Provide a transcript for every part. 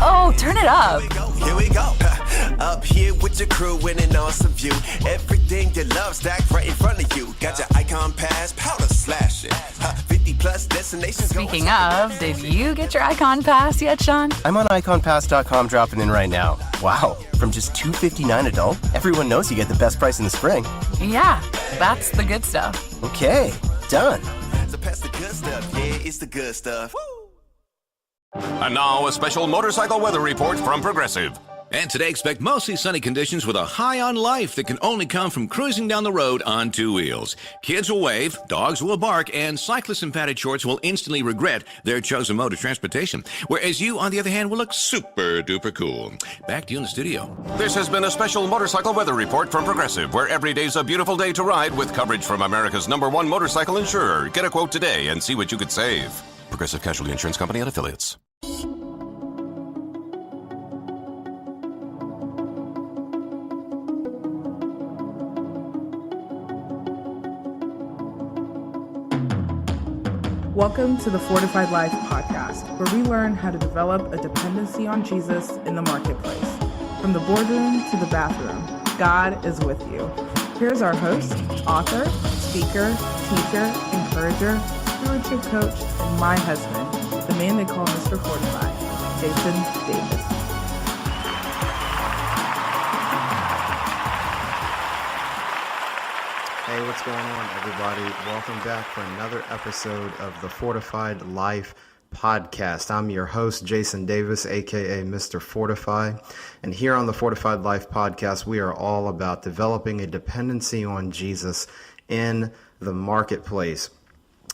Oh, turn it up. Here we go. Up here with your crew in an awesome view. Everything you love stacked right in front of you. Got your icon pass, powder slash it. 50 plus destinations. Speaking of, did you get your Icon Pass yet, Sean? I'm on iconpass.com dropping in right now. Wow, from just $259 adult, everyone knows you get the best price in the spring. Yeah, that's the good stuff. Okay, done. So pass the good stuff, yeah, it's the good stuff. And now a special motorcycle weather report from Progressive. And today expect mostly sunny conditions with a high on life that can only come from cruising down the road on two wheels. Kids will wave, dogs will bark, and cyclists in padded shorts will instantly regret their chosen mode of transportation. Whereas you, on the other hand, will look super duper cool. Back to you in the studio. This has been a special motorcycle weather report from Progressive, where every day's a beautiful day to ride with coverage from America's #1 motorcycle insurer. Get a quote today and see what you could save. Progressive Casualty Insurance Company and Affiliates. Welcome to the Fortified Life podcast, where we learn how to develop a dependency on Jesus in the marketplace. From the boardroom to the bathroom, God is with you. Here's our host, author, speaker, teacher, encourager, stewardship coach, and my husband, the man they call Mr. Fortified, Jason Davis. Hey, what's going on, everybody? Welcome back for another episode of the Fortified Life podcast. I'm your host, Jason Davis, aka Mr. Fortify. And here on the Fortified Life podcast, we are all about developing a dependency on Jesus in the marketplace.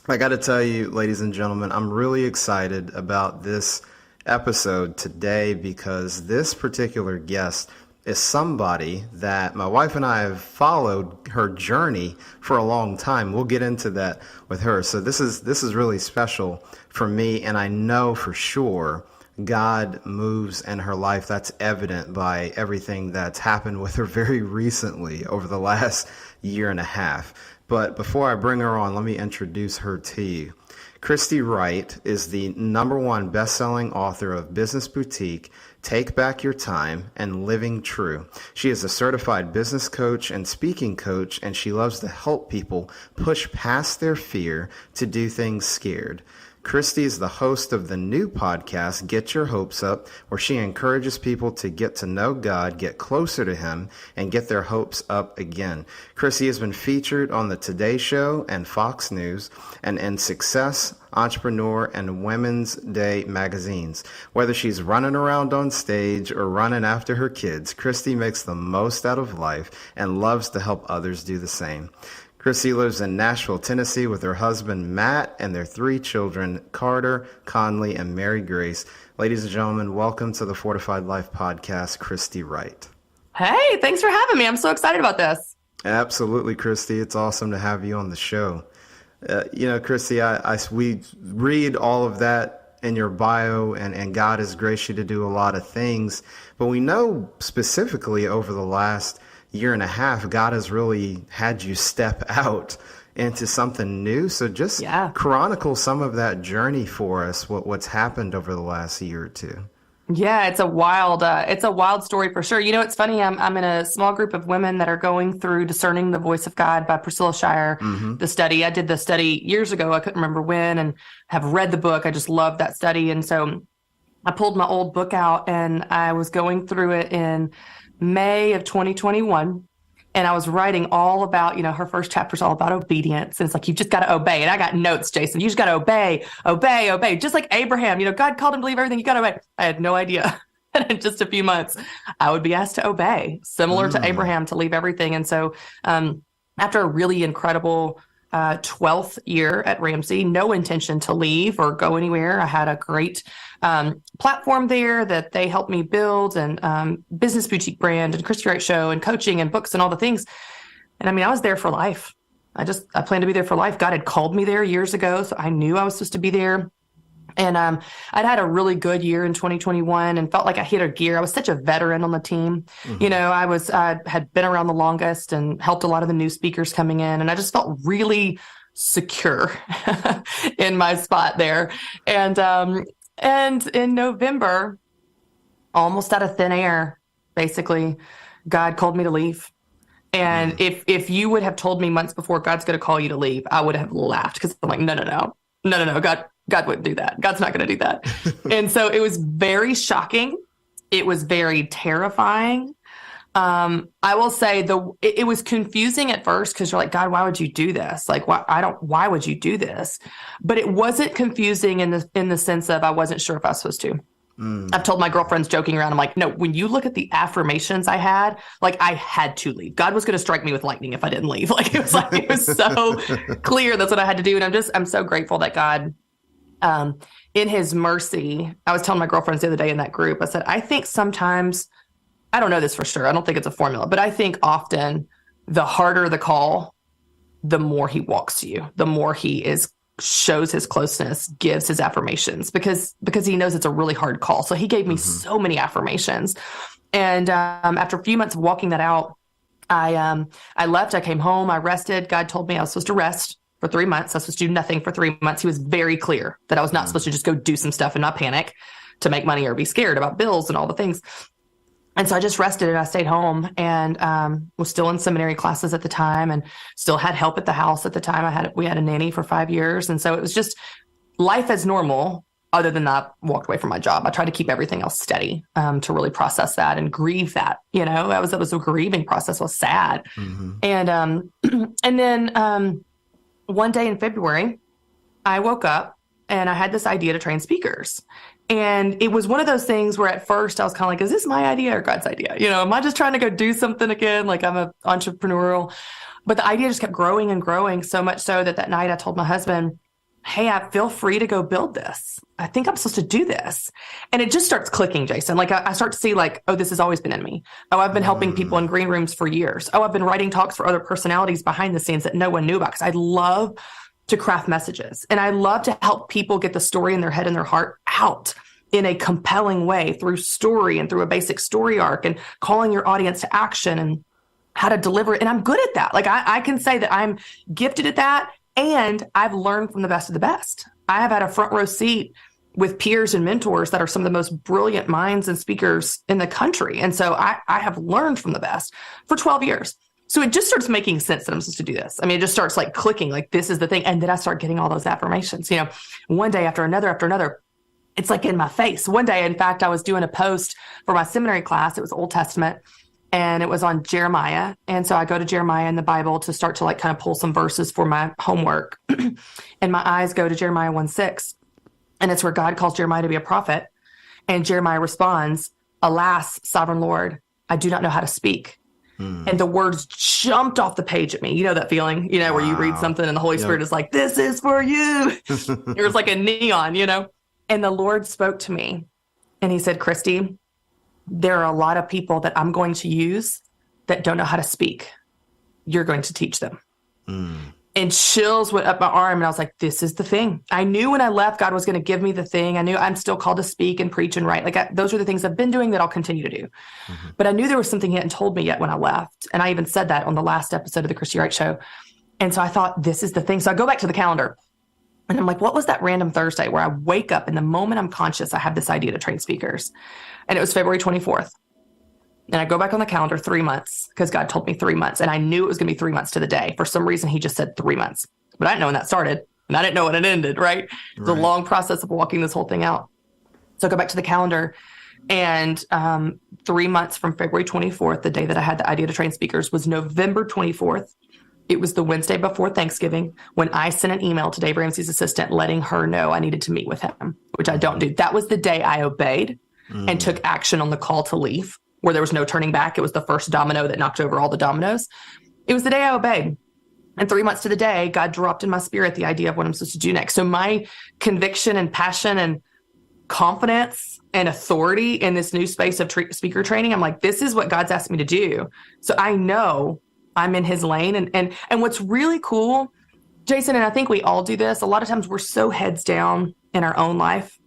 I got to tell you, ladies and gentlemen, I'm really excited about this episode today because this particular guest is somebody that my wife and I have followed her journey for a long time. We'll get into that with her. So this is really special for me, and I know for sure God moves in her life. That's evident by everything that's happened with her very recently over the last year and a half. But before I bring her on, let me introduce her to you. Christy Wright is the #1 bestselling author of Business Boutique, Take Back Your Time, and Living True. She is a certified business coach and speaking coach, and she loves to help people push past their fear to do things scared. Christy is the host of the new podcast, Get Your Hopes Up, where she encourages people to get to know God, get closer to Him, and get their hopes up again. Christy has been featured on the Today Show and Fox News, and in Success, Entrepreneur, and Women's Day magazines. Whether she's running around on stage or running after her kids, Christy makes the most out of life and loves to help others do the same. Christy lives in Nashville, Tennessee with her husband, Matt, and their 3 children, Carter, Conley, and Mary Grace. Ladies and gentlemen, welcome to the Fortified Life podcast, Christy Wright. Hey, thanks for having me. I'm so excited about this. Absolutely, Christy. It's awesome to have you on the show. Christy, we read all of that in your bio, and God has graced you to do a lot of things. But we know specifically over the last year and a half, God has really had you step out into something new. So just chronicle some of that journey for us, what's happened over the last year or two. Yeah, it's a wild story for sure. You know, it's funny. I'm in a small group of women that are going through Discerning the Voice of God by Priscilla Shirer, the study. I did the study years ago. I couldn't remember when, and have read the book. I just love that study. And so I pulled my old book out and I was going through it in May of 2021. And I was writing all about, her first chapter is all about obedience. And it's like, you've just got to obey. And I got notes, Jason. You just got to obey. Just like Abraham, God called him to leave everything. You got to obey. I had no idea. And in just a few months, I would be asked to obey, similar to Abraham, to leave everything. And so after a really incredible 12th year at Ramsey, no intention to leave or go anywhere. I had a great platform there that they helped me build, and business boutique brand and Christy Wright show and coaching and books and all the things. And I was there for life. I planned to be there for life. God had called me there years ago, so I knew I was supposed to be there. And I'd had a really good year in 2021 and felt like I hit a gear. I was such a veteran on the team. I had been around the longest and helped a lot of the new speakers coming in. And I just felt really secure in my spot there. And And in November, almost out of thin air, basically, God called me to leave. And if you would have told me months before God's going to call you to leave, I would have laughed because I'm like, no, God wouldn't do that. God's not going to do that. And so it was very shocking. It was very terrifying. I will say it was confusing at first because you're like, God, why would you do this? Like, why would you do this? But it wasn't confusing in the sense of I wasn't sure if I was supposed to. I've told my girlfriends joking around, I'm like, no, when you look at the affirmations I had, like I had to leave. God was going to strike me with lightning if I didn't leave. Like it was so clear. That's what I had to do. And I'm so grateful that God, in his mercy, I was telling my girlfriends the other day in that group, I said, I think sometimes, I don't know this for sure. I don't think it's a formula, but I think often the harder the call, the more he walks to you, the more he shows his closeness, gives his affirmations because he knows it's a really hard call. So he gave me so many affirmations. And after a few months of walking that out, I left, I came home, I rested. God told me I was supposed to rest for 3 months. I was supposed to do nothing for 3 months. He was very clear that I was not supposed to just go do some stuff and not panic to make money or be scared about bills and all the things. And so I just rested and I stayed home and was still in seminary classes at the time and still had help at the house at the time. We had a nanny for 5 years. And so it was just life as normal, other than that, walked away from my job. I tried to keep everything else steady to really process that and grieve that. You know, that was a grieving process. I was sad. And then one day in February, I woke up and I had this idea to train speakers. And it was one of those things where at first I was kind of like, is this my idea or God's idea? You know, am I just trying to go do something again? Like I'm an entrepreneurial, but the idea just kept growing and growing so much so that night I told my husband, hey, I feel free to go build this. I think I'm supposed to do this. And it just starts clicking, Jason. Like I start to see like, oh, this has always been in me. Oh, I've been helping people in green rooms for years. Oh, I've been writing talks for other personalities behind the scenes that no one knew about because I love to craft messages. And I love to help people get the story in their head and their heart out in a compelling way through story and through a basic story arc and calling your audience to action and how to deliver it. And I'm good at that. Like I can say that I'm gifted at that. And I've learned from the best of the best. I have had a front row seat with peers and mentors that are some of the most brilliant minds and speakers in the country. And so I have learned from the best for 12 years. So it just starts making sense that I'm supposed to do this. I mean, it just starts like clicking, like this is the thing. And then I start getting all those affirmations, you know, one day after another, it's like in my face. One day, in fact, I was doing a post for my seminary class. It was Old Testament and it was on Jeremiah. And so I go to Jeremiah in the Bible to start to like kind of pull some verses for my homework. And my eyes go to Jeremiah 1:6. And it's where God calls Jeremiah to be a prophet. And Jeremiah responds, alas, sovereign Lord, I do not know how to speak. And the words jumped off the page at me. You know that feeling, you know, where you read something and the Holy Spirit is like, this is for you. It was like a neon, you know. And the Lord spoke to me and he said, Christy, there are a lot of people that I'm going to use that don't know how to speak. You're going to teach them. And chills went up my arm and I was like, this is the thing. I knew when I left, God was going to give me the thing. I knew I'm still called to speak and preach and write. Like those are the things I've been doing that I'll continue to do. But I knew there was something he hadn't told me yet when I left. And I even said that on the last episode of the Christy Wright Show. And so I thought, this is the thing. So I go back to the calendar and I'm like, what was that random Thursday where I wake up and the moment I'm conscious, I have this idea to train speakers. And it was February 24th. And I go back on the calendar 3 months because God told me 3 months. And I knew it was going to be 3 months to the day. For some reason, he just said 3 months. But I didn't know when that started. And I didn't know when it ended, right? It's a long process of walking this whole thing out. So I go back to the calendar. And 3 months from February 24th, the day that I had the idea to train speakers, was November 24th. It was the Wednesday before Thanksgiving when I sent an email to Dave Ramsey's assistant letting her know I needed to meet with him, which I don't do. That was the day I obeyed and took action on the call to leave, where there was no turning back. It was the first domino that knocked over all the dominoes. It was the day I obeyed. And 3 months to the day, God dropped in my spirit the idea of what I'm supposed to do next. So my conviction and passion and confidence and authority in this new space of speaker training, I'm like, this is what God's asked me to do. So I know I'm in his lane. And what's really cool, Jason, and I think we all do this, a lot of times we're so heads down in our own life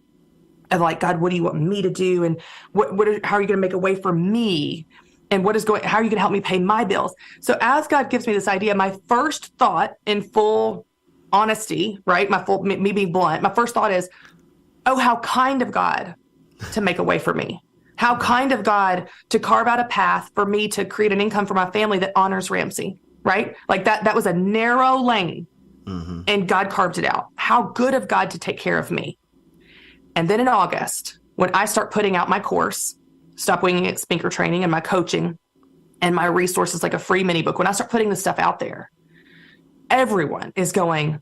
of like, God, what do you want me to do? And how are you going to make a way for me? And how are you going to help me pay my bills? So as God gives me this idea, my first thought in full honesty, right? Me being blunt, my first thought is, oh, how kind of God to make a way for me. How kind of God to carve out a path for me to create an income for my family that honors Ramsey, right? Like that was a narrow lane, and God carved it out. How good of God to take care of me. And then in August, when I start putting out my course, Stop Winging It Speaker Training, and my coaching and my resources like a free mini book, when I start putting this stuff out there, everyone is going,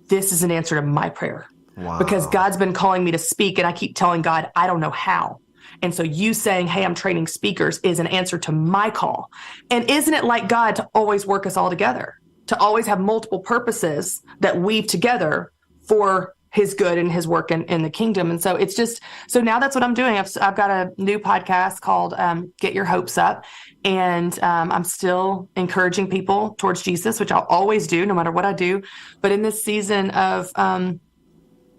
this is an answer to my prayer. Wow. Because God's been calling me to speak, and I keep telling God, I don't know how. And so you saying, hey, I'm training speakers is an answer to my call. And isn't it like God to always work us all together, to always have multiple purposes that weave together for his good and his work in the kingdom? And so it's just, so now that's what I'm doing. I've got a new podcast called Get Your Hopes Up. And I'm still encouraging people towards Jesus, which I'll always do no matter what I do. But in this season of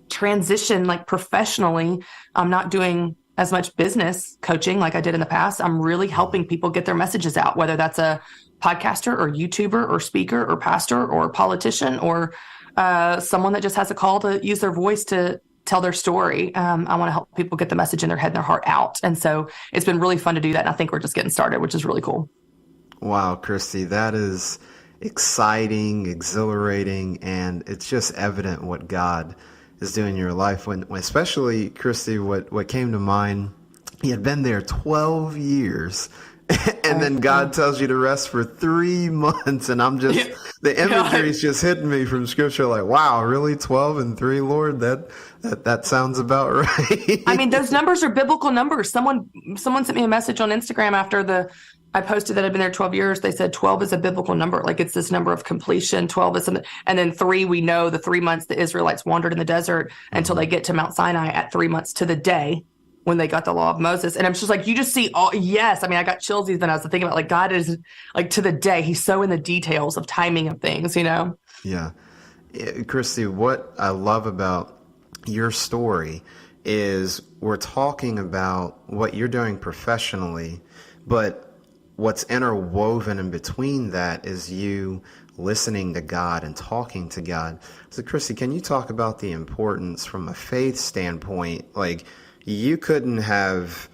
transition, like professionally, I'm not doing as much business coaching like I did in the past. I'm really helping people get their messages out, whether that's a podcaster or YouTuber or speaker or pastor or politician or someone that just has a call to use their voice to tell their story. I want to help people get the message in their head and their heart out. And so it's been really fun to do that. And I think we're just getting started, which is really cool. Wow, Christy, that is exciting, exhilarating, and it's just evident what God is doing in your life. When especially, Christy, what came to mind, you had been there 12 years and then God tells you to rest for 3 months. And I'm just, the imagery is just hitting me from scripture. Like, wow, really 12 and 3, Lord? That sounds about right. I mean, those numbers are biblical numbers. Someone sent me a message on Instagram after I posted that I've been there 12 years. They said 12 is a biblical number. Like it's this number of completion. 12 is something. And then 3, we know the 3 months the Israelites wandered in the desert until they get to Mount Sinai at 3 months to the day when they got the law of Moses. And I'm just like, you just see all, yes. I mean, I got chills even as I think about like God is like to the day. He's so in the details of timing of things, you know? Yeah. Christy, what I love about your story is we're talking about what you're doing professionally, but what's interwoven in between that is you listening to God and talking to God. So, Christy, can you talk about the importance from a faith standpoint? Like, you couldn't have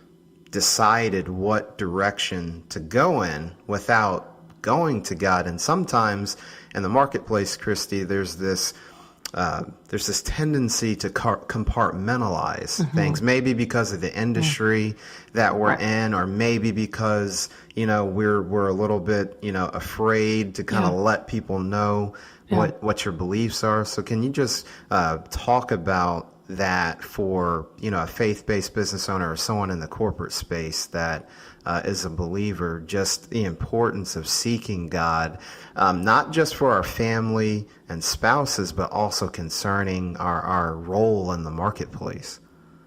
decided what direction to go in without going to God. And sometimes in the marketplace, Christy, there's this tendency to compartmentalize things, maybe because of the industry that we're in, or maybe because, we're a little bit, afraid to kind of let people know what your beliefs are. So can you just talk about that for, a faith-based business owner or someone in the corporate space that is a believer, just the importance of seeking God, not just for our family and spouses, but also concerning our role in the marketplace?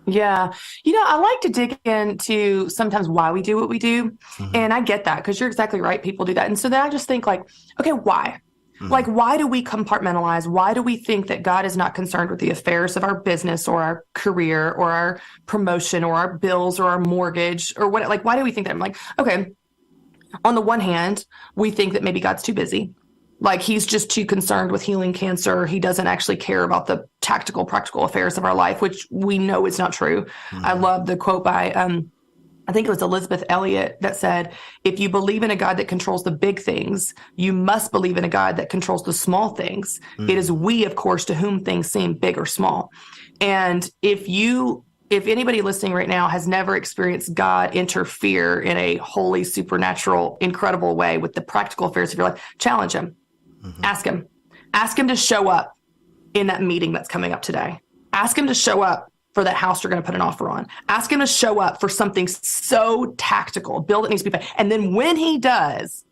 Yeah. I like to dig into sometimes why we do what we do. And I get that because you're exactly right. People do that. And so then I just think like, okay, why? Like, why do we compartmentalize? Why do we think that God is not concerned with the affairs of our business or our career or our promotion or our bills or our mortgage or what? Like, why do we think that? I'm like, okay, on the one hand, we think that maybe God's too busy. Like he's just too concerned with healing cancer. He doesn't actually care about the tactical, practical affairs of our life, which we know is not true. I love the quote by, I think it was Elizabeth Elliot that said, if you believe in a God that controls the big things, you must believe in a God that controls the small things. It is we, of course, to whom things seem big or small. And if anybody listening right now has never experienced God interfere in a holy, supernatural, incredible way with the practical affairs of your life, challenge him. Ask him to show up in that meeting that's coming up today. Ask him to show up for that house you're going to put an offer on. Ask him to show up for something so tactical, a bill that needs to be paid. And then when he does,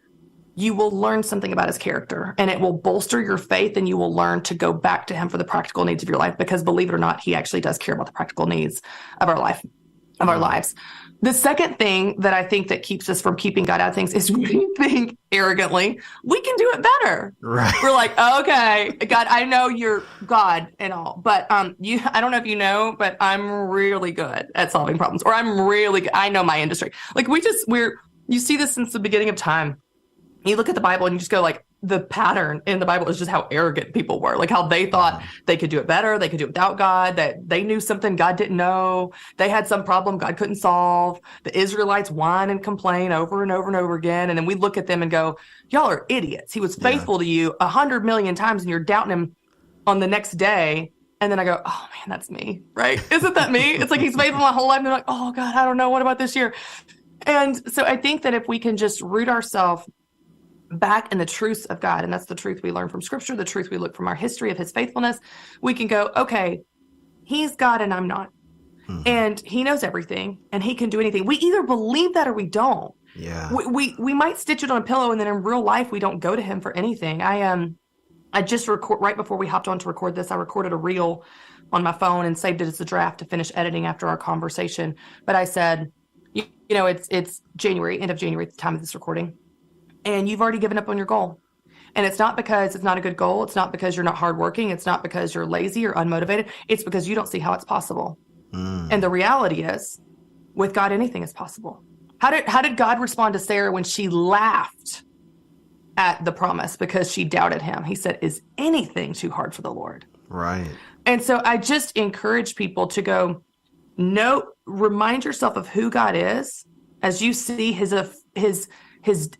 you will learn something about his character and it will bolster your faith, and you will learn to go back to him for the practical needs of your life, because believe it or not, he actually does care about the practical needs of our life, of our lives. The second thing that I think that keeps us from keeping God out of things is we think arrogantly we can do it better. Right. We're like, okay, God, I know you're God and all, but I don't know if you know, but I'm really good at solving problems, or I know my industry. Like you see this since the beginning of time. You look at the Bible and you just go like, the pattern in the Bible is just how arrogant people were, like how they thought they could do it better. They could do it without God, that they knew something God didn't know. They had some problem God couldn't solve. The Israelites whine and complain over and over and over again. And then we look at them and go, y'all are idiots. He was faithful to you 100 million times and you're doubting him on the next day. And then I go, oh man, that's me, right? Isn't that me? It's like he's faithful my whole life. And they're like, oh God, I don't know. What about this year? And so I think that if we can just root ourselves back in the truths of God, and that's the truth we learn from Scripture, the truth we look from our history of his faithfulness, we can go, okay, he's God and I'm not. And he knows everything and he can do anything. We either believe that or we don't. Yeah. We might stitch it on a pillow and then in real life, we don't go to him for anything. I just right before we hopped on to record this, I recorded a reel on my phone and saved it as a draft to finish editing after our conversation. But I said, you know, it's January, end of January at the time of this recording, and you've already given up on your goal. And it's not because it's not a good goal. It's not because you're not hardworking. It's not because you're lazy or unmotivated. It's because you don't see how it's possible. And the reality is, with God, anything is possible. How did God respond to Sarah when she laughed at the promise because she doubted him? He said, is anything too hard for the Lord? Right. And so I just encourage people to go, no, remind yourself of who God is as you see his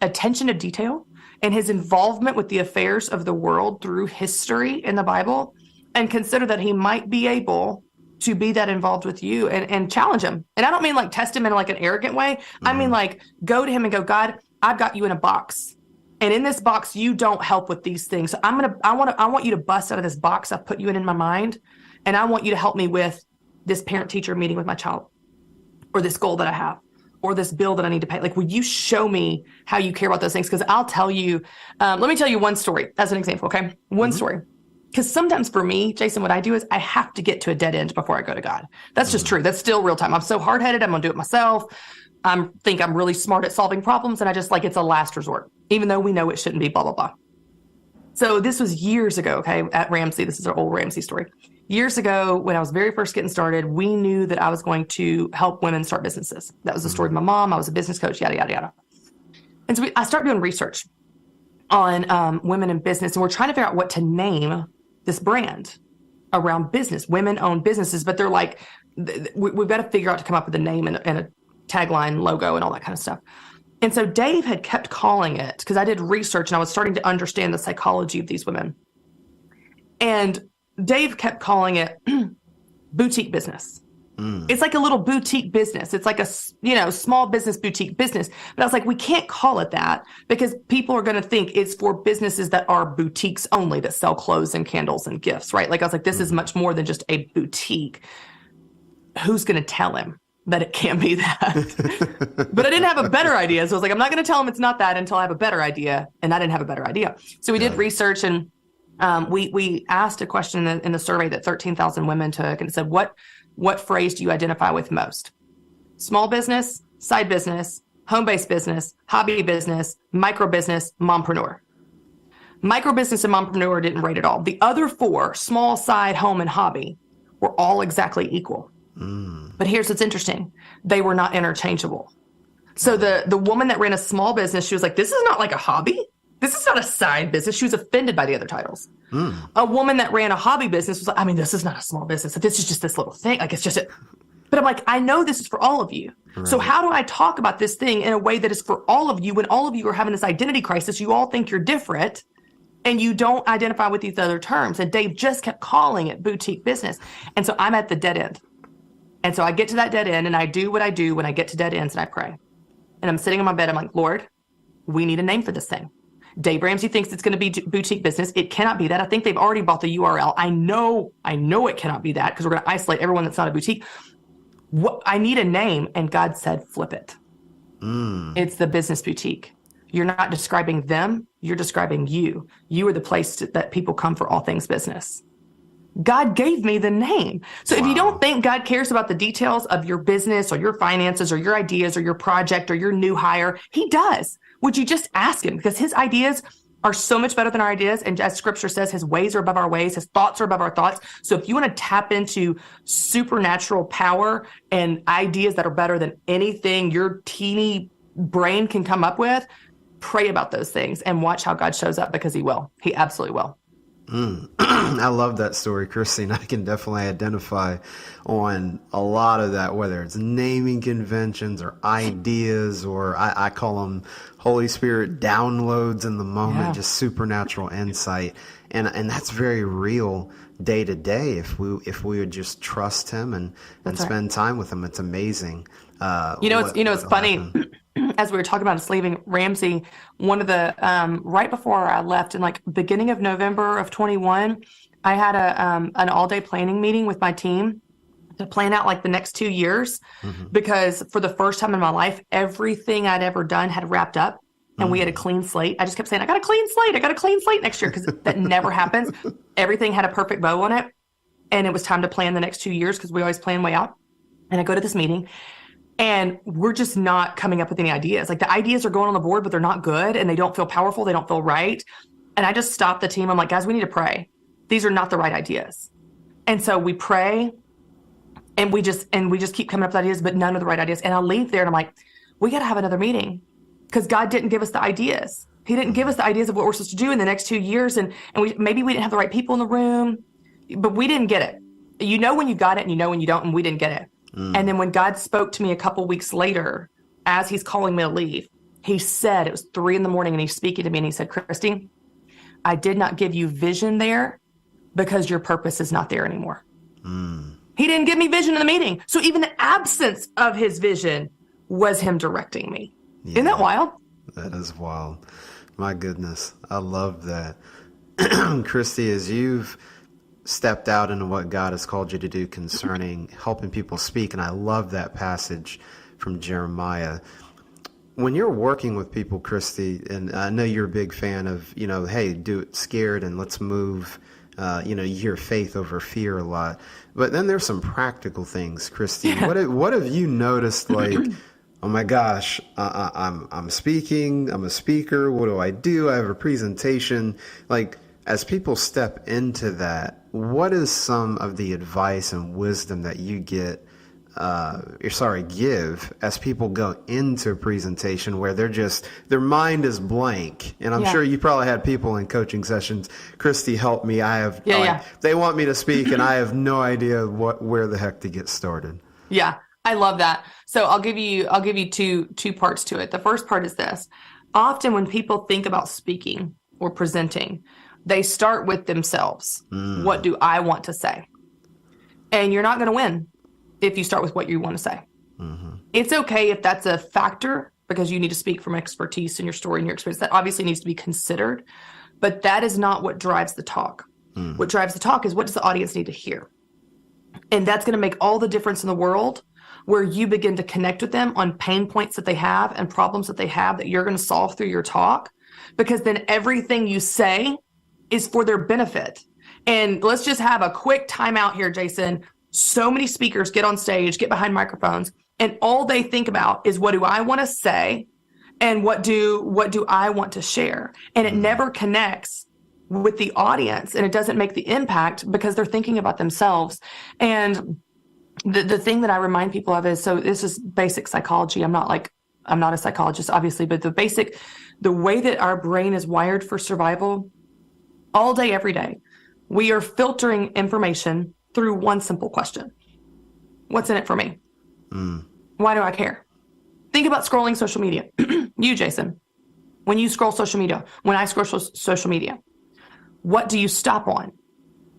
attention to detail and his involvement with the affairs of the world through history in the Bible, and consider that he might be able to be that involved with you and challenge him. And I don't mean like test him in like an arrogant way. I mean like go to him and go, God, I've got you in a box. And in this box, you don't help with these things. So I want you to bust out of this box I've put you in my mind. And I want you to help me with this parent-teacher meeting with my child, or this goal that I have, or this bill that I need to pay. Like, will you show me how you care about those things? Because I'll tell you, let me tell you one story as an example, okay? One story. Because sometimes for me, Jason, what I do is I have to get to a dead end before I go to God. That's just true. That's still real time. I'm so hard-headed. I'm going to do it myself. I think I'm really smart at solving problems, and I just like it's a last resort, even though we know it shouldn't be, blah, blah, blah. So this was years ago, okay, at Ramsey. This is our old Ramsey story. Years ago, when I was very first getting started, we knew that I was going to help women start businesses. That was the story of my mom. I was a business coach, yada, yada, yada. And so I started doing research on women in business, and we're trying to figure out what to name this brand around business, women-owned businesses. But they're like, we've got to figure out to come up with a name and a tagline, logo, and all that kind of stuff. And so Dave had kept calling it, because I did research and I was starting to understand the psychology of these women. And Dave kept calling it boutique business. It's like a little boutique business. It's like a, small business boutique business. But I was like, we can't call it that, because people are going to think it's for businesses that are boutiques only, that sell clothes and candles and gifts, right? Like I was like, this is much more than just a boutique. Who's going to tell him that it can't be that? But I didn't have a better idea. So I was like, I'm not going to tell him it's not that until I have a better idea. And I didn't have a better idea. So we did research, and we asked a question in the survey that 13,000 women took, and it said, what phrase do you identify with most? Small business, side business, home-based business, hobby business, micro business, mompreneur. Micro business and mompreneur didn't rate at all. The other four, small, side, home, and hobby, were all exactly equal. But here's what's interesting. They were not interchangeable. So the woman that ran a small business, she was like, this is not like a hobby. This is not a side business. She was offended by the other titles. A woman that ran a hobby business was like, I mean, this is not a small business. This is just this little thing. Like, it's just it. But I'm like, I know this is for all of you. Right. So how do I talk about this thing in a way that is for all of you, when all of you are having this identity crisis? You all think you're different, and you don't identify with these other terms. And Dave just kept calling it boutique business. And so I'm at the dead end. And so I get to that dead end, and I do what I do when I get to dead ends, and I pray. And I'm sitting in my bed. I'm like, Lord, we need a name for this thing. Dave Ramsey thinks it's going to be boutique business. It cannot be that. I think they've already bought the URL. I know it cannot be that, because we're going to isolate everyone that's not a boutique. I need a name. And God said, flip it. It's the business boutique. You're not describing them. You're describing you. You are the place that people come for all things business. God gave me the name. So if you don't think God cares about the details of your business or your finances or your ideas or your project or your new hire, he does. Would you just ask him? Because his ideas are so much better than our ideas. And as scripture says, his ways are above our ways. His thoughts are above our thoughts. So if you want to tap into supernatural power and ideas that are better than anything your teeny brain can come up with, pray about those things and watch how God shows up, because he will. He absolutely will. I love that story, Christine. I can definitely identify on a lot of that, whether it's naming conventions or ideas, or I call them Holy Spirit downloads in the moment, just supernatural insight. And that's very real day to day if we would just trust him and spend time with him. It's amazing. It's funny. As we were talking about us leaving, Ramsey, one of the right before I left in like beginning of November of 21, I had an all-day planning meeting with my team to plan out like the next 2 years, because for the first time in my life, everything I'd ever done had wrapped up and we had a clean slate. I just kept saying, I got a clean slate. I got a clean slate next year, because that never happens. Everything had a perfect bow on it. And it was time to plan the next 2 years, because we always plan way out. And I go to this meeting, and we're just not coming up with any ideas. Like, the ideas are going on the board, but they're not good, and they don't feel powerful. They don't feel right. And I just stopped the team. I'm like, guys, we need to pray. These are not the right ideas. And so we pray, and we just keep coming up with ideas, but none of the right ideas. And I'll leave there, and I'm like, we got to have another meeting, because God didn't give us the ideas. He didn't give us the ideas of what we're supposed to do in the next 2 years. And maybe we didn't have the right people in the room, but we didn't get it. You know when you got it, and you know when you don't, and we didn't get it. And then when God spoke to me a couple weeks later, as he's calling me to leave, he said, it was 3 a.m, and he's speaking to me, and he said, Christy, I did not give you vision there because your purpose is not there anymore. He didn't give me vision in the meeting. So even the absence of his vision was him directing me. Yeah, isn't that wild? That is wild. My goodness. I love that. Christy, as you've stepped out into what God has called you to do concerning helping people speak, and I love that passage from Jeremiah. When you're working with people, Christy, and I know you're a big fan of, hey, do it scared and let's move, you hear faith over fear a lot. But then there's some practical things, Christy. Yeah. What have you noticed, like, oh my gosh, I'm speaking, I'm a speaker, what do? I have a presentation. Like, as people step into that, what is some of the advice and wisdom that you give as people go into a presentation where their mind is blank? And I'm sure you probably had people in coaching sessions, Christy, help me. They want me to speak and I have no idea where the heck to get started. Yeah, I love that. So I'll give you two parts to it. The first part is this. Often when people think about speaking or presenting, they start with themselves. What do I want to say? And you're not going to win if you start with what you want to say. It's okay if that's a factor, because you need to speak from expertise in your story and your experience. That obviously needs to be considered, but that is not what drives the talk. What drives the talk is, what does the audience need to hear? And that's going to make all the difference in the world, where you begin to connect with them on pain points that they have and problems that they have that you're going to solve through your talk, because then everything you say is for their benefit. And let's just have a quick timeout here, Jason. So many speakers get on stage, get behind microphones, and all they think about is, what do I want to say? And what do I want to share? And it never connects with the audience, and it doesn't make the impact because they're thinking about themselves. And the thing that I remind people of is, so this is basic psychology. I'm not a psychologist, obviously, but the way that our brain is wired for survival, all day, every day, we are filtering information through one simple question. What's in it for me? Why do I care? Think about scrolling social media. You, Jason, when you scroll social media, when I scroll social media, what do you stop on?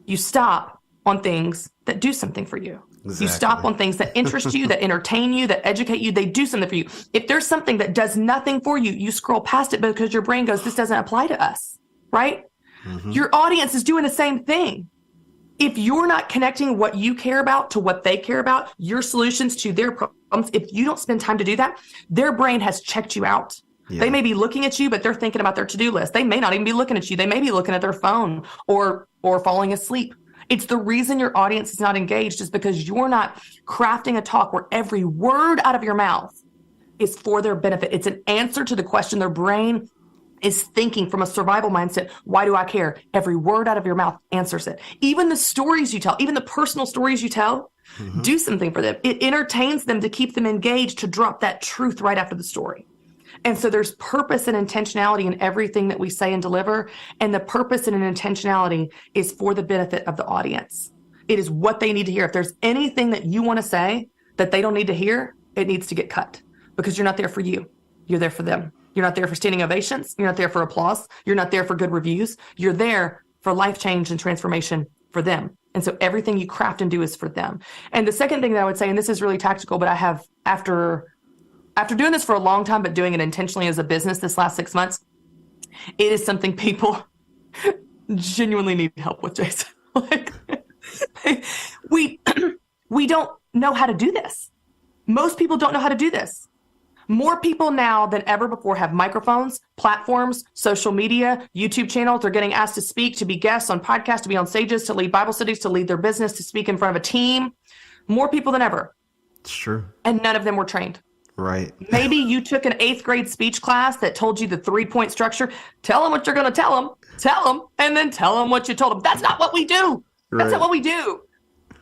You stop on things that do something for you. Exactly. You stop on things that interest you, that entertain you, that educate you. They do something for you. If there's something that does nothing for you, you scroll past it because your brain goes, this doesn't apply to us, right? Your audience is doing the same thing. If you're not connecting what you care about to what they care about, your solutions to their problems, if you don't spend time to do that, their brain has checked you out. Yeah. They may be looking at you, but they're thinking about their to-do list. They may not even be looking at you. They may be looking at their phone or falling asleep. It's the reason your audience is not engaged is because you're not crafting a talk where every word out of your mouth is for their benefit. It's an answer to the question their brain is thinking from a survival mindset. Why do I care? Every word out of your mouth answers it. Even the stories you tell, even the personal stories you tell, do something for them. It entertains them to keep them engaged, to drop that truth right after the story. And so there's purpose and intentionality in everything that we say and deliver. And the purpose and an intentionality is for the benefit of the audience. It is what they need to hear. If there's anything that you want to say that they don't need to hear, it needs to get cut, because you're not there for you. You're there for them. You're not there for standing ovations. You're not there for applause. You're not there for good reviews. You're there for life change and transformation for them. And so everything you craft and do is for them. And the second thing that I would say, and this is really tactical, but I have, after doing this for a long time, but doing it intentionally as a business this last 6 months, it is something people genuinely need help with, Jason. Like, we don't know how to do this. Most people don't know how to do this. More people now than ever before have microphones, platforms, social media, YouTube channels. They're getting asked to speak, to be guests on podcasts, to be on stages, to lead Bible studies, to lead their business, to speak in front of a team. More people than ever. It's true. And none of them were trained. Right. Maybe you took an 8th grade speech class that told you the 3-point structure. Tell them what you're going to tell them, and then tell them what you told them. That's not what we do. That's not what we do.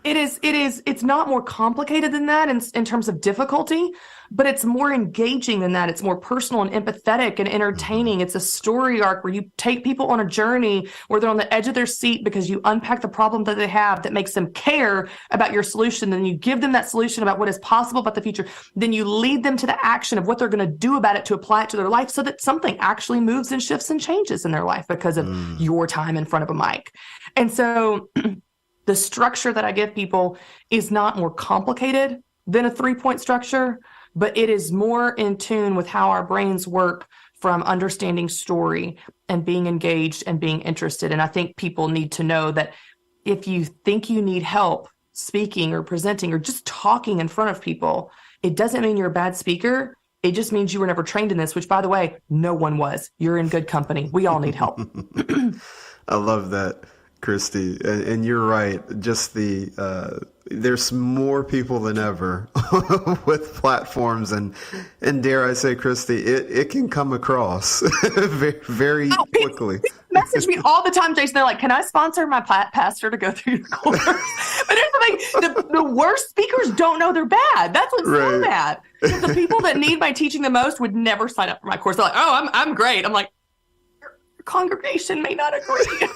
It's not more complicated than that in terms of difficulty, but it's more engaging than that. It's more personal and empathetic and entertaining. It's a story arc where you take people on a journey where they're on the edge of their seat because you unpack the problem that they have that makes them care about your solution. Then you give them that solution about what is possible about the future. Then you lead them to the action of what they're going to do about it to apply it to their life so that something actually moves and shifts and changes in their life because of your time in front of a mic. And so the structure that I give people is not more complicated than a 3-point structure, but it is more in tune with how our brains work from understanding story and being engaged and being interested. And I think people need to know that if you think you need help speaking or presenting or just talking in front of people, it doesn't mean you're a bad speaker. It just means you were never trained in this, which, by the way, no one was. You're in good company. We all need help. I love that, Christy, and you're right. Just there's more people than ever with platforms, and dare I say, Christy, it can come across very quickly. People message me all the time, Jason. They're like, "Can I sponsor my pastor to go through your course?" But here's the thing: the worst speakers don't know they're bad. That's what's so bad. The people that need my teaching the most would never sign up for my course. They're like, "Oh, I'm great." I'm like, congregation may not agree.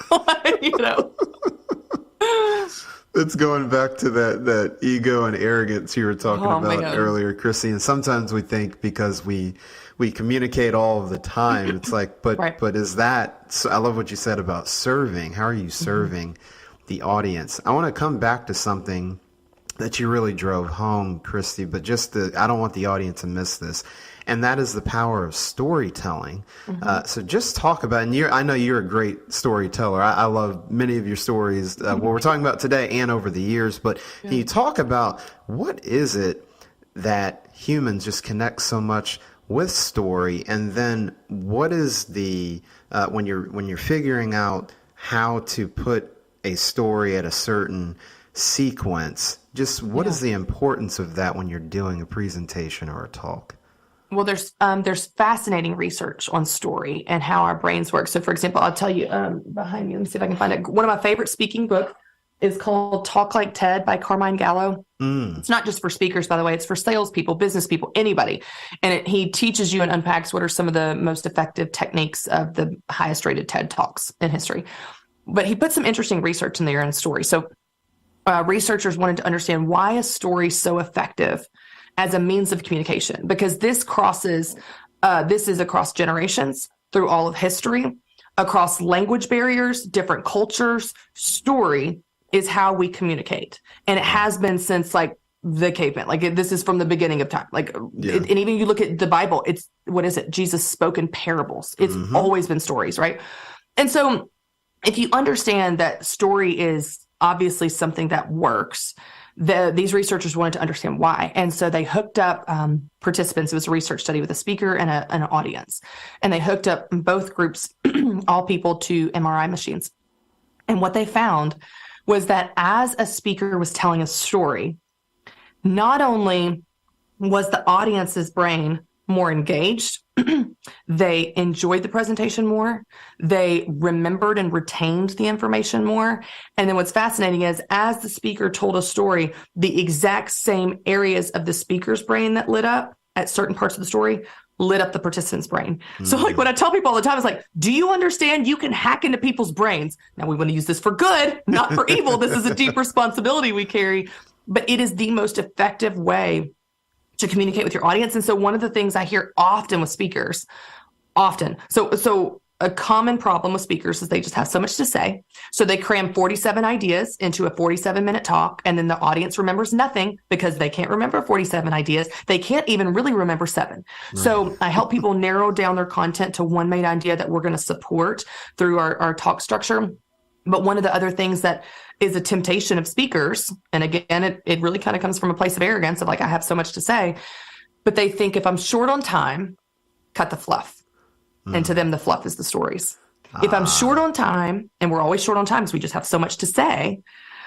It's going back to that ego and arrogance you were talking about earlier, Chrissy. And sometimes we think because we communicate all of the time, it's like, but is that, so I love what you said about serving. How are you serving the audience? I want to come back to something that you really drove home, Christy, but I don't want the audience to miss this. And that is the power of storytelling. So just talk about, and I know you're a great storyteller. I love many of your stories, what we're talking about today and over the years. But can you talk about what is it that humans just connect so much with story? And then what is the, when you're figuring out how to put a story at a certain sequence, just what is the importance of that when you're doing a presentation or a talk? Well, there's fascinating research on story and how our brains work. So, for example, I'll tell you behind me. Let me see if I can find it. One of my favorite speaking books is called Talk Like Ted by Carmine Gallo. It's not just for speakers, by the way. It's for salespeople, business people, anybody. And he teaches you and unpacks what are some of the most effective techniques of the highest rated TED Talks in history. But he put some interesting research in there in story. So researchers wanted to understand why a story is so effective as a means of communication, because this is across generations, through all of history, across language barriers, different cultures. Story is how we communicate. And it has been since like the caveman. This is from the beginning of time. And even you look at the Bible, Jesus spoke in parables. It's always been stories, right? And so if you understand that story is obviously something that works, these researchers wanted to understand why. And so they hooked up participants. It was a research study with a speaker and an audience. And they hooked up both groups, all people, to MRI machines. And what they found was that as a speaker was telling a story, not only was the audience's brain more engaged, they enjoyed the presentation more, they remembered and retained the information more. And then what's fascinating is as the speaker told a story, the exact same areas of the speaker's brain that lit up at certain parts of the story lit up the participant's brain. So like what I tell people all the time is like, do you understand you can hack into people's brains? Now we want to use this for good, not for evil. This is a deep responsibility we carry, but it is the most effective way to communicate with your audience. And so one of the things I hear often with speakers, so a common problem with speakers is they just have so much to say. So they cram 47 ideas into a 47-minute talk, and then the audience remembers nothing because they can't remember 47 ideas. They can't even really remember 7. Right. So I help people narrow down their content to one main idea that we're going to support through our talk structure. But one of the other things that is a temptation of speakers, and again, it really kind of comes from a place of arrogance of like, I have so much to say, but they think if I'm short on time, cut the fluff. And to them, the fluff is the stories. If I'm short on time, and we're always short on time because we just have so much to say,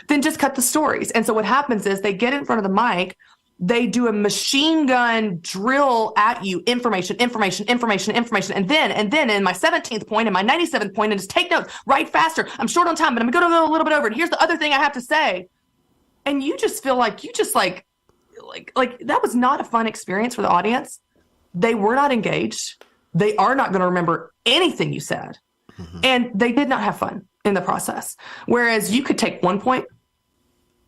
then just cut the stories. And so what happens is they get in front of the mic, they do a machine gun drill at you, information. And then in my 17th point and my 97th point, and just take notes, write faster. I'm short on time, but I'm going to go a little bit over. And here's the other thing I have to say. And you just feel like like that was not a fun experience for the audience. They were not engaged. They are not going to remember anything you said. And they did not have fun in the process. Whereas you could take one point,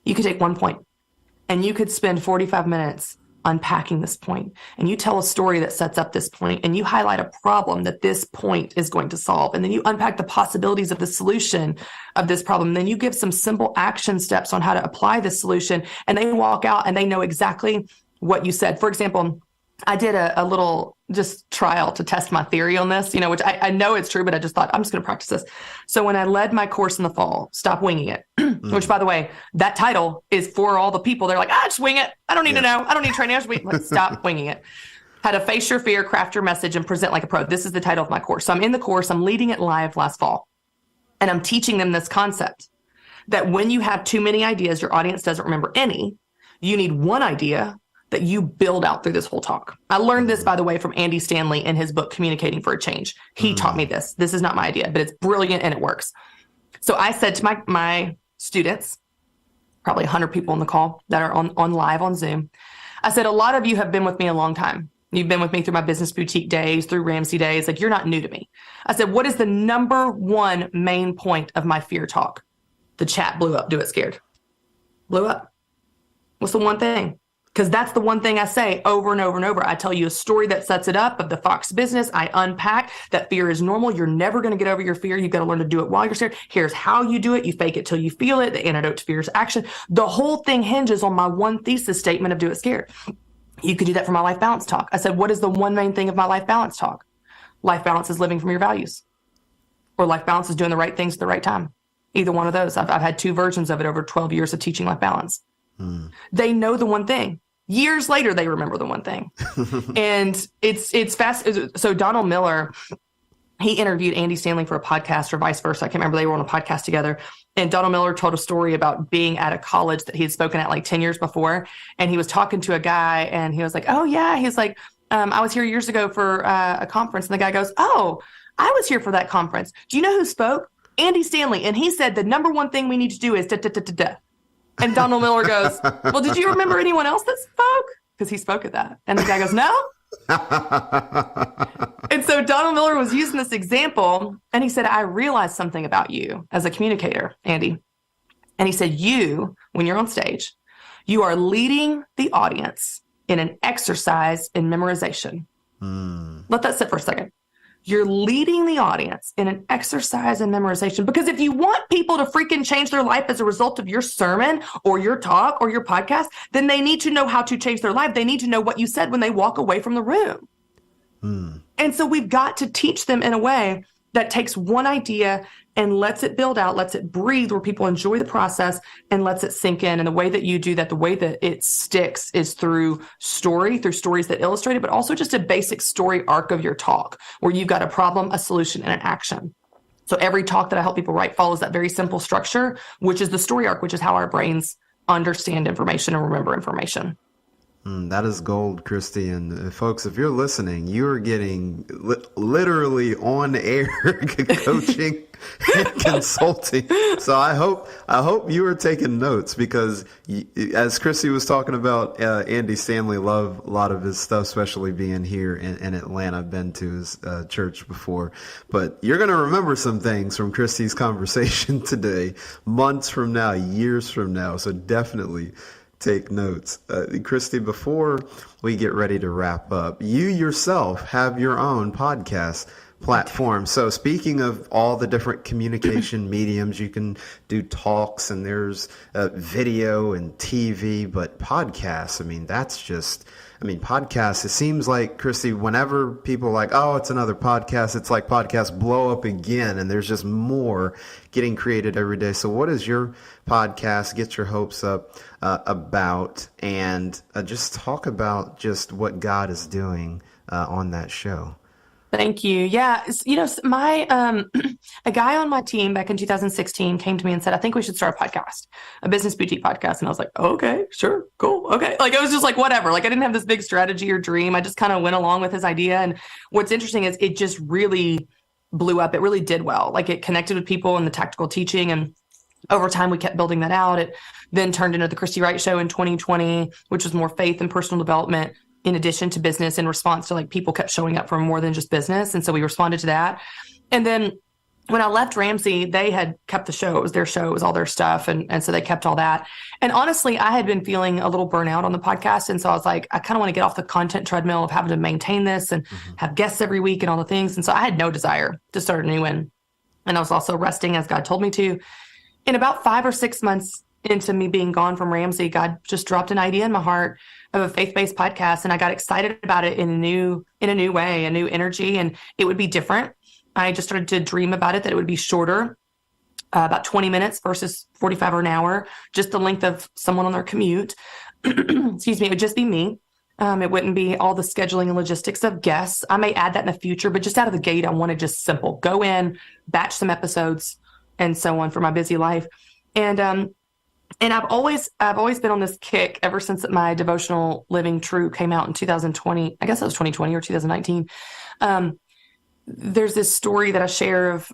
and you could spend 45 minutes unpacking this point. And you tell a story that sets up this point, and you highlight a problem that this point is going to solve. And then you unpack the possibilities of the solution of this problem. And then you give some simple action steps on how to apply this solution. And they walk out and they know exactly what you said. For example, I did a little just trial to test my theory on this, which I know it's true, but I just thought I'm just going to practice this. So when I led my course in the fall, Stop Winging It, which by the way, that title is for all the people. They're like, just wing it. I don't need to know. I don't need training. Let's stop winging it. How to face your fear, craft your message, and present like a pro. This is the title of my course. So I'm in the course. I'm leading it live last fall. And I'm teaching them this concept that when you have too many ideas, your audience doesn't remember any. You need one idea that you build out through this whole talk. I learned this, by the way, from Andy Stanley in his book, Communicating for a Change. He taught me this. This is not my idea, but it's brilliant and it works. So I said to my students, probably 100 people on the call that are on live on Zoom, I said, a lot of you have been with me a long time. You've been with me through my business boutique days, through Ramsey days. Like, you're not new to me. I said, what is the number one main point of my fear talk? The chat blew up. Do it scared. Blew up. What's the one thing? Because that's the one thing I say over and over and over. I tell you a story that sets it up of the Fox business. I unpack that fear is normal. You're never going to get over your fear. You've got to learn to do it while you're scared. Here's how you do it. You fake it till you feel it. The antidote to fear is action. The whole thing hinges on my one thesis statement of do it scared. You could do that for my life balance talk. I said, what is the one main thing of my life balance talk? Life balance is living from your values. Or life balance is doing the right things at the right time. Either one of those. I've had 2 versions of it over 12 years of teaching life balance. They know the one thing. Years later, they remember the one thing. And it's fast. So Donald Miller, he interviewed Andy Stanley for a podcast or vice versa. I can't remember. They were on a podcast together. And Donald Miller told a story about being at a college that he had spoken at like 10 years before. And he was talking to a guy and he was like, oh yeah. He's like, I was here years ago for a conference. And the guy goes, oh, I was here for that conference. Do you know who spoke? Andy Stanley. And he said, the number one thing we need to do is da-da-da-da-da. And Donald Miller goes, well, did you remember anyone else that spoke? Because he spoke at that. And the guy goes, no. And so Donald Miller was using this example. And he said, I realized something about you as a communicator, Andy. And he said, you, when you're on stage, you are leading the audience in an exercise in memorization. Let that sit for a second. You're leading the audience in an exercise in memorization. Because if you want people to freaking change their life as a result of your sermon or your talk or your podcast, then they need to know how to change their life. They need to know what you said when they walk away from the room. And so we've got to teach them in a way that takes one idea and lets it build out, lets it breathe, where people enjoy the process and lets it sink in. And the way that you do that, the way that it sticks is through stories that illustrate it, but also just a basic story arc of your talk where you've got a problem, a solution, and an action. So every talk that I help people write follows that very simple structure, which is the story arc, which is how our brains understand information and remember information. That is gold, Christy. And folks, if you're listening, you are getting literally on air coaching and consulting. So I hope you are taking notes, because as Christy was talking about, Andy Stanley, love a lot of his stuff, especially being here in Atlanta. I've been to his church before, but you're going to remember some things from Christy's conversation today, months from now, years from now. So definitely take notes. Christy, before we get ready to wrap up, you yourself have your own podcast platform. So speaking of all the different communication mediums, you can do talks, and there's video and TV, but podcasts, podcasts, it seems like, Christy, whenever people are like, oh, it's another podcast, it's like podcasts blow up again, and there's just more getting created every day. So what is your podcast, Get Your Hopes Up, about? And just talk about just what God is doing on that show. Thank you. Yeah. My, a guy on my team back in 2016 came to me and said, I think we should start a podcast, a business boutique podcast. And I was like, okay, sure. Cool. Okay. Like, it was just like, whatever. Like, I didn't have this big strategy or dream. I just kind of went along with his idea. And what's interesting is it just really blew up. It really did well. Like, it connected with people in the tactical teaching. And over time, we kept building that out. It then turned into the Christy Wright Show in 2020, which was more faith and personal development in addition to business, in response to, like, people kept showing up for more than just business. And so we responded to that. And then when I left Ramsey, they had kept the show. It was their show. It was all their stuff. And so they kept all that. And honestly, I had been feeling a little burnout on the podcast. And so I was like, I kind of want to get off the content treadmill of having to maintain this and have guests every week and all the things. And so I had no desire to start a new one. And I was also resting as God told me to. In about 5 or 6 months into me being gone from Ramsey, God just dropped an idea in my heart of a faith-based podcast. And I got excited about it in a new way, a new energy, and it would be different. I just started to dream about it, that it would be shorter, about 20 minutes versus 45 or an hour, just the length of someone on their commute. Excuse me. It would just be me. It wouldn't be all the scheduling and logistics of guests. I may add that in the future, but just out of the gate, I wanted just simple, go in, batch some episodes and so on for my busy life. And I've always been on this kick ever since my devotional Living True came out in 2020. I guess it was 2020 or 2019. There's this story that I share of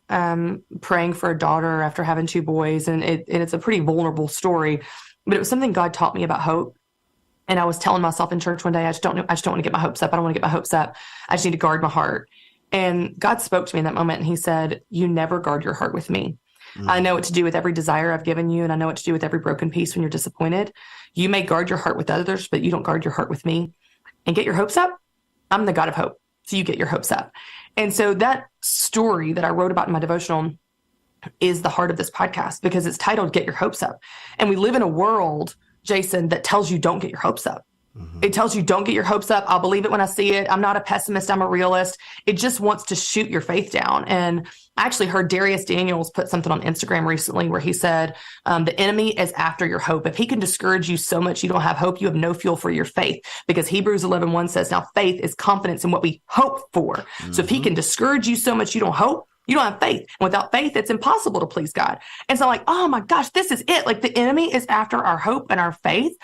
praying for a daughter after having 2 boys, and it's a pretty vulnerable story, but it was something God taught me about hope. And I was telling myself in church one day, I just don't want to get my hopes up. I don't want to get my hopes up. I just need to guard my heart. And God spoke to me in that moment, and he said, you never guard your heart with me. I know what to do with every desire I've given you, and I know what to do with every broken piece when you're disappointed. You may guard your heart with others, but you don't guard your heart with me. And get your hopes up. I'm the God of hope. So you get your hopes up. And so that story that I wrote about in my devotional is the heart of this podcast, because it's titled Get Your Hopes Up. And we live in a world, Jason, that tells you don't get your hopes up. It tells you don't get your hopes up. I'll believe it when I see it. I'm not a pessimist. I'm a realist. It just wants to shoot your faith down. And I actually heard Darius Daniels put something on Instagram recently where he said, the enemy is after your hope. If he can discourage you so much you don't have hope, you have no fuel for your faith, because Hebrews 11:1 says, now faith is confidence in what we hope for. So if he can discourage you so much you don't hope, you don't have faith. And without faith, it's impossible to please God. And so, like, oh my gosh, this is it. Like, the enemy is after our hope and our faith.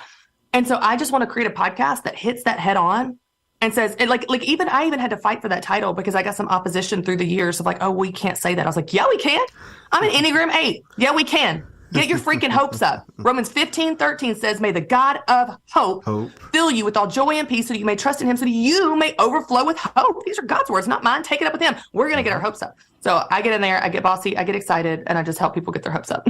And so I just want to create a podcast that hits that head on and says, and I even had to fight for that title, because I got some opposition through the years of like, oh, we can't say that. I was like, yeah, we can. I'm an Enneagram 8. Yeah, we can. Get your freaking hopes up. Romans 15:13 says, may the God of hope fill you with all joy and peace, so that you may trust in him, so that you may overflow with hope. These are God's words, not mine. Take it up with him. We're going to get our hopes up. So I get in there, I get bossy, I get excited, and I just help people get their hopes up.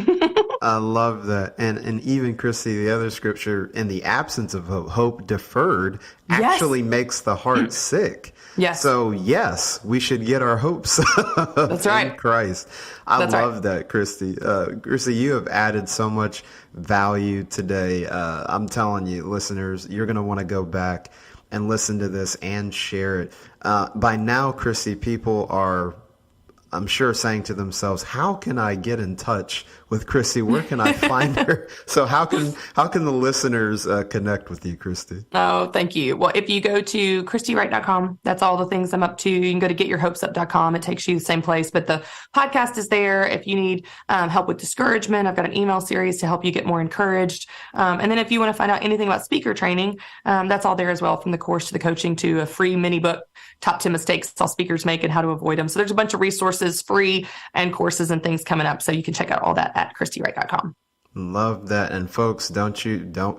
I love that. And even, Christy, the other scripture, in the absence of hope deferred actually makes the heart sick. Yes. So, yes, we should get our hopes up. That's right. In Christ. I love that, Christy. Christy, you have added so much value today. I'm telling you, listeners, you're going to want to go back and listen to this and share it. By now, Christy, people are, I'm sure, saying to themselves, how can I get in touch with Christy, where can I find her? So how can the listeners connect with you, Christy? Oh, thank you. Well, if you go to ChristyWright.com, that's all the things I'm up to. You can go to GetYourHopesUp.com. It takes you the same place, but the podcast is there. If you need help with discouragement, I've got an email series to help you get more encouraged. And then if you want to find out anything about speaker training, that's all there as well, from the course to the coaching to a free mini book, Top 10 Mistakes All Speakers Make and How to Avoid Them. So there's a bunch of resources, free, and courses and things coming up. So you can check out all that at ChristyWright.com. Love that. And folks, don't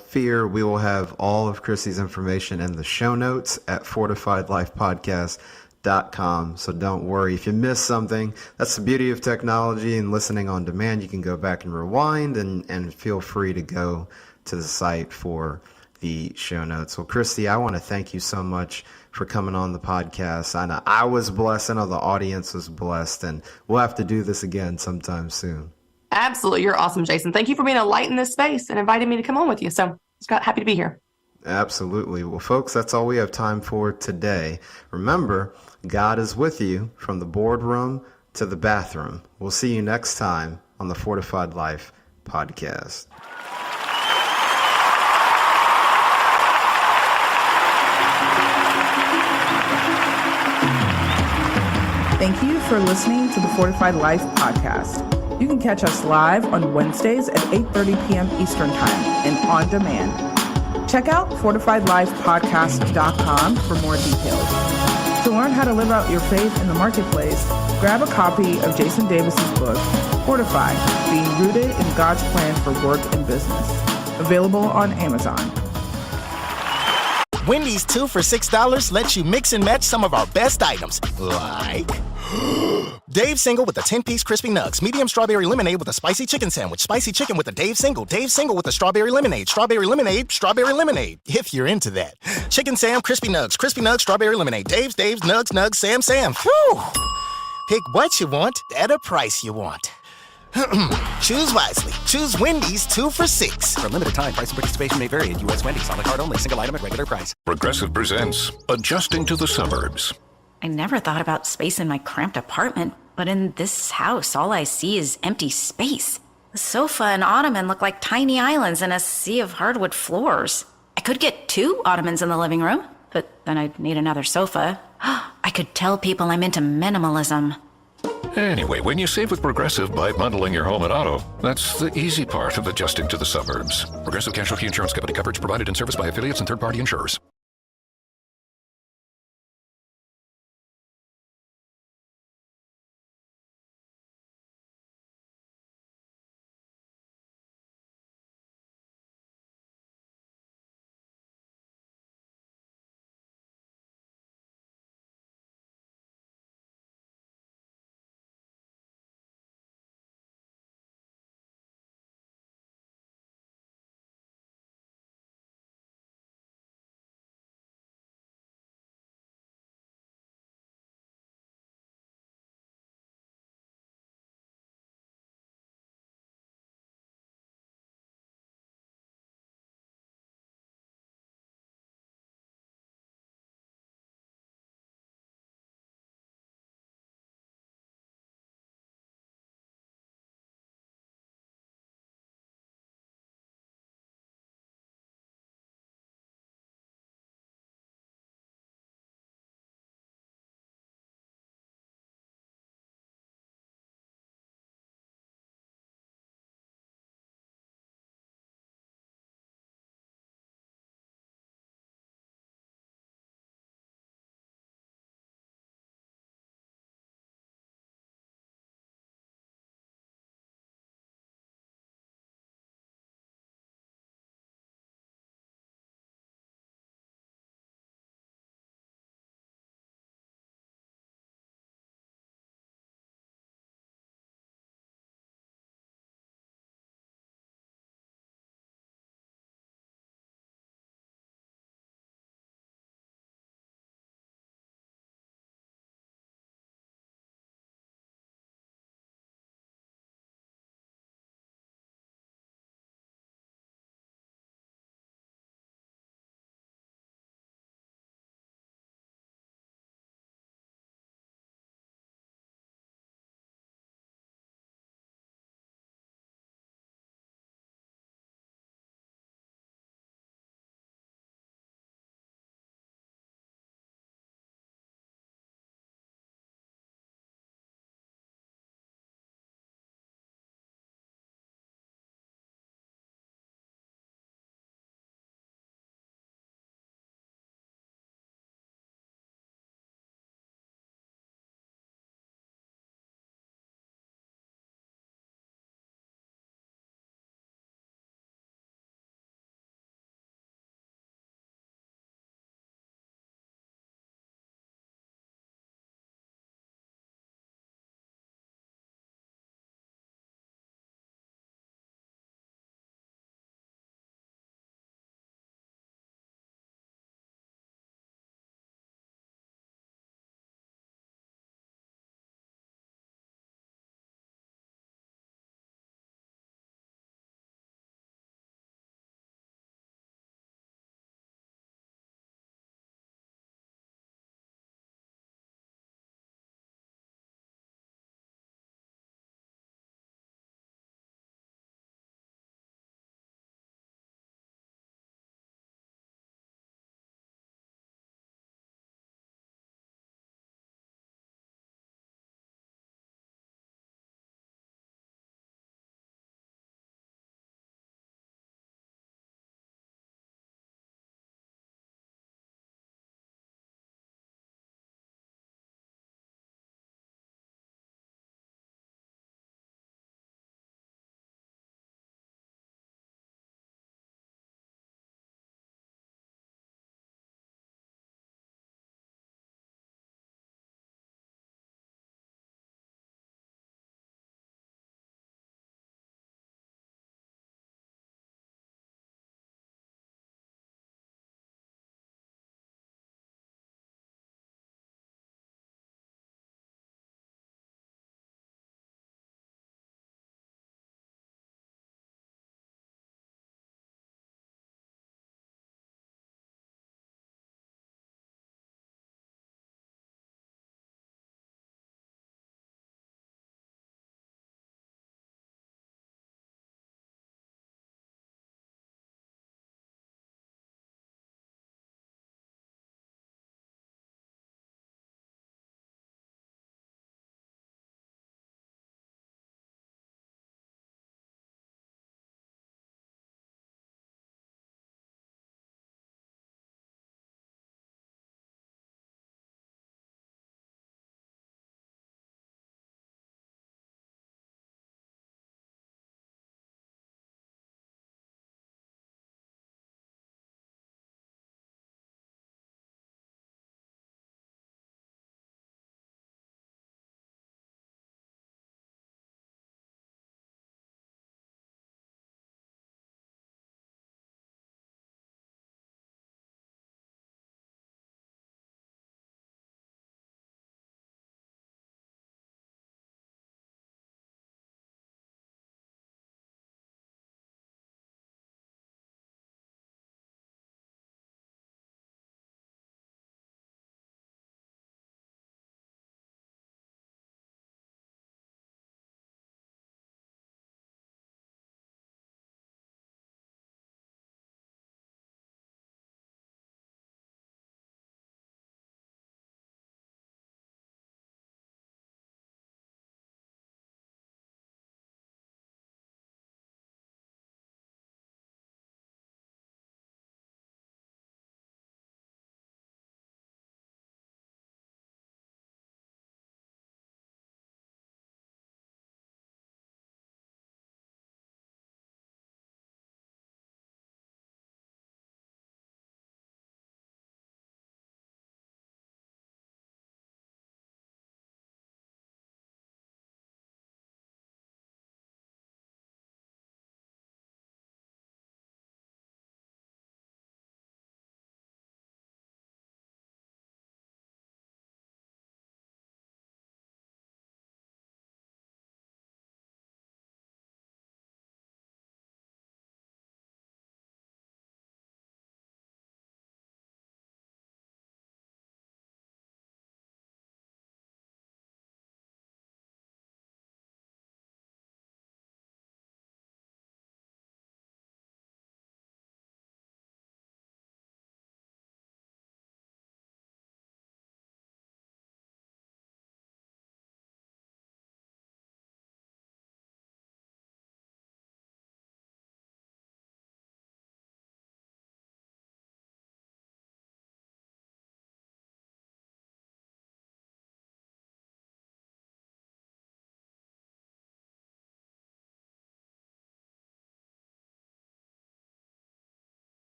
fear. We will have all of Christy's information in the show notes at fortifiedlifepodcast.com. So don't worry if you miss something. That's the beauty of technology and listening on demand. You can go back and rewind and feel free to go to the site for the show notes. Well, Christy, I want to thank you so much for coming on the podcast. I know I was blessed. I know the audience was blessed, and we'll have to do this again sometime soon. Absolutely. You're awesome, Jason. Thank you for being a light in this space and inviting me to come on with you. So Scott, happy to be here. Absolutely. Well, folks, that's all we have time for today. Remember, God is with you from the boardroom to the bathroom. We'll see you next time on the Fortified Life podcast. Thank you for listening to the Fortified Life podcast. You can catch us live on Wednesdays at 8:30 p.m. Eastern Time and on demand. Check out fortifiedlifepodcast.com for more details. To learn how to live out your faith in the marketplace, grab a copy of Jason Davis's book, Fortified, Being Rooted in God's Plan for Work and Business. Available on Amazon. Wendy's 2 for $6 lets you mix and match some of our best items, like Dave Single with a 10-piece crispy nugs, medium strawberry lemonade with a spicy chicken sandwich, spicy chicken with a Dave Single with a strawberry lemonade, strawberry lemonade, if you're into that. Chicken Sam, crispy nugs, strawberry lemonade, Dave's, nugs, Sam. Whew. Pick what you want at a price you want. Choose wisely. Choose Wendy's 2 for $6. For a limited time, price and participation may vary at U.S. Wendy's. On the card only. Single item at regular price. Progressive presents Adjusting to the Suburbs. I never thought about space in my cramped apartment, but in this house, all I see is empty space. The sofa and ottoman look like tiny islands in a sea of hardwood floors. I could get 2 ottomans in the living room, but then I'd need another sofa. I could tell people I'm into minimalism. Anyway, when you save with Progressive by bundling your home and auto, that's the easy part of adjusting to the suburbs. Progressive Casualty Insurance Company. Coverage provided in service by affiliates and third-party insurers.